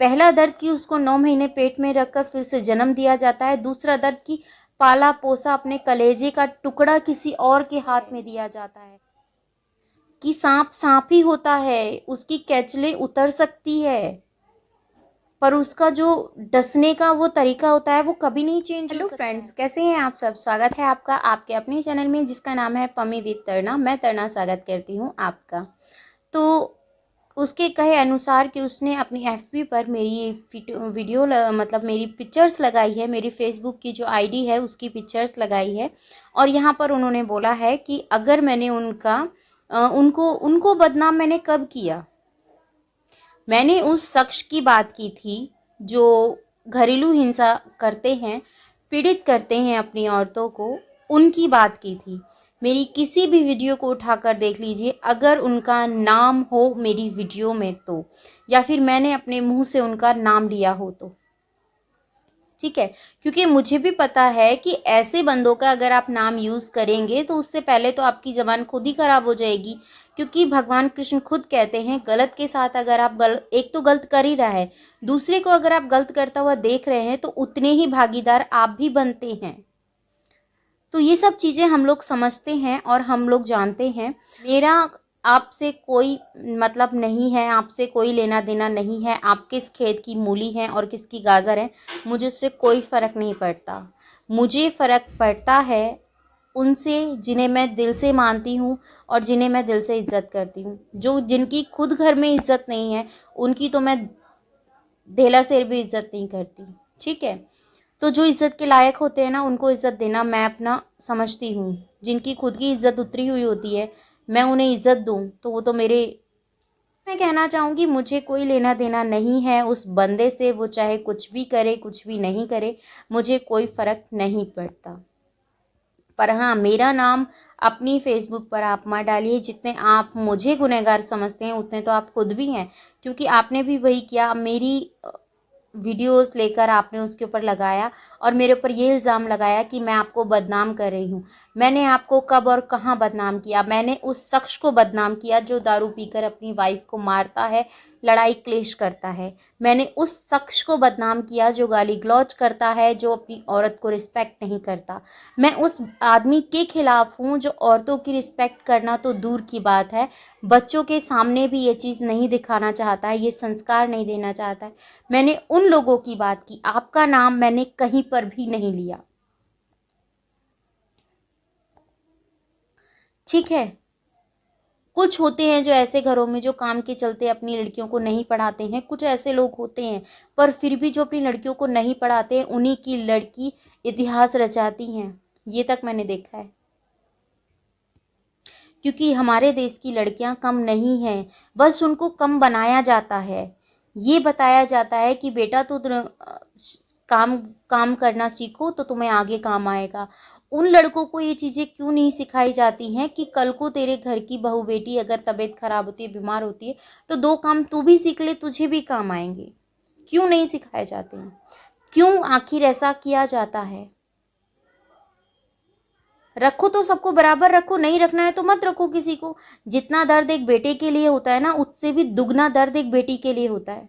पहला दर्द कि उसको 9 महीने पेट में रखकर फिर उसे जन्म दिया जाता है। दूसरा दर्द कि पाला पोसा अपने कलेजे का टुकड़ा किसी और के हाथ में दिया जाता है। कि सांप सांप ही होता है, उसकी कैचले उतर सकती है, पर उसका जो डसने का वो तरीका होता है वो कभी नहीं चेंज हो सकता। हेलो फ्रेंड्स, कैसे हैं आप सब? स्वागत है आपका आपके अपने चैनल में जिसका नाम है पमी विद तरना। मैं तरना स्वागत करती हूँ आपका। तो उसके कहे अनुसार कि उसने अपनी एफबी पर मेरी वीडियो मतलब मेरी पिक्चर्स लगाई है, मेरी फेसबुक की जो आईडी है उसकी पिक्चर्स लगाई है। और यहाँ पर उन्होंने बोला है कि अगर मैंने उनको बदनाम मैंने कब किया। मैंने उस शख्स की बात की थी जो घरेलू हिंसा करते हैं, पीड़ित करते हैं अपनी औरतों को, उनकी बात की थी। मेरी किसी भी वीडियो को उठाकर देख लीजिए, अगर उनका नाम हो मेरी वीडियो में तो, या फिर मैंने अपने मुंह से उनका नाम लिया हो तो, ठीक है। क्योंकि मुझे भी पता है कि ऐसे बंदों का अगर आप नाम यूज़ करेंगे तो उससे पहले तो आपकी ज़बान खुद ही ख़राब हो जाएगी। क्योंकि भगवान कृष्ण खुद कहते हैं गलत के साथ अगर आप एक तो गलत कर ही रहा है, दूसरे को अगर आप गलत करता हुआ देख रहे हैं तो उतने ही भागीदार आप भी बनते हैं। तो ये सब चीज़ें हम लोग समझते हैं और हम लोग जानते हैं। मेरा आपसे कोई मतलब नहीं है, आपसे कोई लेना देना नहीं है। आप किस खेत की मूली हैं और किसकी गाजर हैं, मुझे उससे कोई फ़र्क नहीं पड़ता। मुझे फ़र्क पड़ता है उनसे जिन्हें मैं दिल से मानती हूँ और जिन्हें मैं दिल से इज़्ज़त करती हूँ। जिनकी खुद घर में इज़्ज़त नहीं है उनकी तो मैं धेला शेर भी इज़्ज़त नहीं करती, ठीक है। तो जो इज़्ज़त के लायक होते हैं ना, उनको इज़्ज़त देना मैं अपना समझती हूँ। जिनकी खुद की इज़्ज़त उतरी हुई होती है, मैं उन्हें इज़्ज़त दूँ तो वो तो मैं कहना चाहूँगी मुझे कोई लेना देना नहीं है उस बंदे से। वो चाहे कुछ भी करे कुछ भी नहीं करे, मुझे कोई फ़र्क नहीं पड़ता। पर हाँ, मेरा नाम अपनी फेसबुक पर आप मत डालिए। जितने आप मुझे गुनहगार समझते हैं उतने तो आप खुद भी हैं, क्योंकि आपने भी वही किया। मेरी वीडियोस लेकर आपने उसके ऊपर लगाया और मेरे ऊपर ये इल्ज़ाम लगाया कि मैं आपको बदनाम कर रही हूँ। मैंने आपको कब और कहाँ बदनाम किया? मैंने उस शख्स को बदनाम किया जो दारू पीकर अपनी वाइफ को मारता है, लड़ाई क्लेश करता है। मैंने उस शख्स को बदनाम किया जो गाली गलौज करता है, जो अपनी औरत को रिस्पेक्ट नहीं करता। मैं उस आदमी के खिलाफ हूँ जो औरतों की रिस्पेक्ट करना तो दूर की बात है, बच्चों के सामने भी ये चीज़ नहीं दिखाना चाहता है, ये संस्कार नहीं देना चाहता है। मैंने उन लोगों की बात की, आपका नाम मैंने कहीं पर भी नहीं लिया, ठीक है। कुछ होते हैं जो ऐसे घरों में जो काम के चलते अपनी लड़कियों को नहीं पढ़ाते हैं, कुछ ऐसे लोग होते हैं पर फिर भी जो अपनी लड़कियों को नहीं पढ़ाते हैं उन्हीं की लड़की इतिहास रचाती हैं। ये तक मैंने देखा है। क्योंकि हमारे देश की लड़कियां कम नहीं हैं, बस उनको कम बनाया जाता है। ये बताया जाता है कि बेटा तो काम काम करना सीखो तो तुम्हें आगे काम आएगा। उन लड़कों को ये चीज़ें क्यों नहीं सिखाई जाती हैं कि कल को तेरे घर की बहू बेटी अगर तबीयत खराब होती है, बीमार होती है, तो 2 काम तू भी सीख ले, तुझे भी काम आएंगे। क्यों नहीं सिखाए जाते हैं? क्यों आखिर ऐसा किया जाता है? रखो तो सबको बराबर रखो, नहीं रखना है तो मत रखो किसी को। जितना दर्द एक बेटे के लिए होता है ना, उससे भी दुगना दर्द एक बेटी के लिए होता है।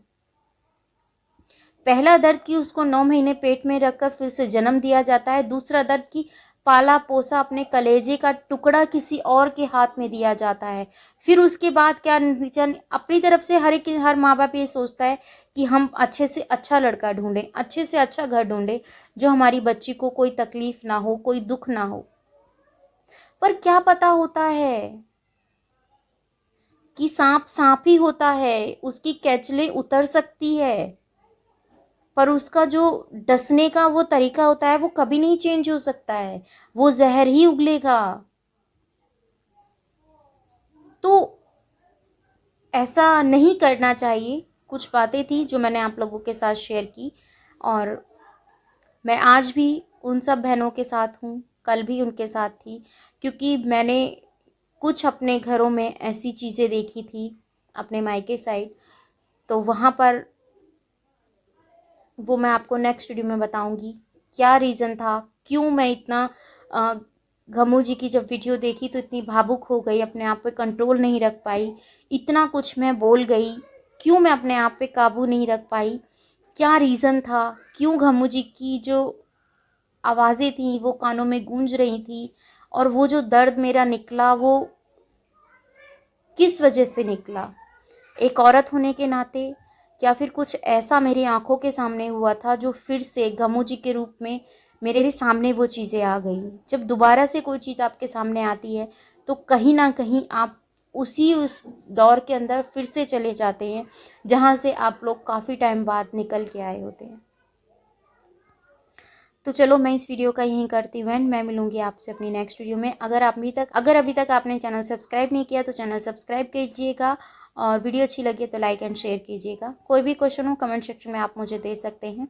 पहला दर्द कि उसको 9 महीने पेट में रखकर फिर उसे जन्म दिया जाता है। दूसरा दर्द कि पाला पोसा अपने कलेजे का टुकड़ा किसी और के हाथ में दिया जाता है। फिर उसके बाद क्या नतीजा? अपनी तरफ से हर माँ बाप ये सोचता है कि हम अच्छे से अच्छा लड़का ढूंढें, अच्छे से अच्छा घर ढूंढें, जो हमारी बच्ची को कोई तकलीफ ना हो, कोई दुख ना हो। पर क्या पता होता है कि सांप सांप ही होता है, उसकी कैचले उतर सकती है, पर उसका जो डसने का वो तरीका होता है वो कभी नहीं चेंज हो सकता है, वो जहर ही उगलेगा। तो ऐसा नहीं करना चाहिए। कुछ बातें थी जो मैंने आप लोगों के साथ शेयर की, और मैं आज भी उन सब बहनों के साथ हूँ, कल भी उनके साथ थी, क्योंकि मैंने कुछ अपने घरों में ऐसी चीज़ें देखी थी अपने मायके साइड। तो वहाँ पर वो मैं आपको नेक्स्ट वीडियो में बताऊंगी क्या रीज़न था, क्यों मैं इतना घमू जी की जब वीडियो देखी तो इतनी भावुक हो गई, अपने आप पे कंट्रोल नहीं रख पाई, इतना कुछ मैं बोल गई क्यों मैं अपने आप पे काबू नहीं रख पाई, क्या रीज़न था, क्यों घम्मू जी की जो आवाज़ें थी वो कानों में गूंज रही थी, और वो जो दर्द मेरा निकला वो किस वजह से निकला। एक औरत होने के नाते, या फिर कुछ ऐसा मेरी आंखों के सामने हुआ था जो फिर से गमू जी के रूप में मेरे सामने वो चीज़ें आ गई। जब दोबारा से कोई चीज़ आपके सामने आती है तो कहीं ना कहीं आप उस दौर के अंदर फिर से चले जाते हैं जहाँ से आप लोग काफ़ी टाइम बाद निकल के आए होते हैं। तो चलो मैं इस वीडियो का यहीं करती हूँ एंड मैं मिलूंगी आपसे अपनी नेक्स्ट वीडियो में। अगर अभी तक आपने चैनल सब्सक्राइब नहीं किया तो चैनल सब्सक्राइब कीजिएगा, और वीडियो अच्छी लगी तो लाइक एंड शेयर कीजिएगा। कोई भी क्वेश्चन हो कमेंट सेक्शन में आप मुझे दे सकते हैं।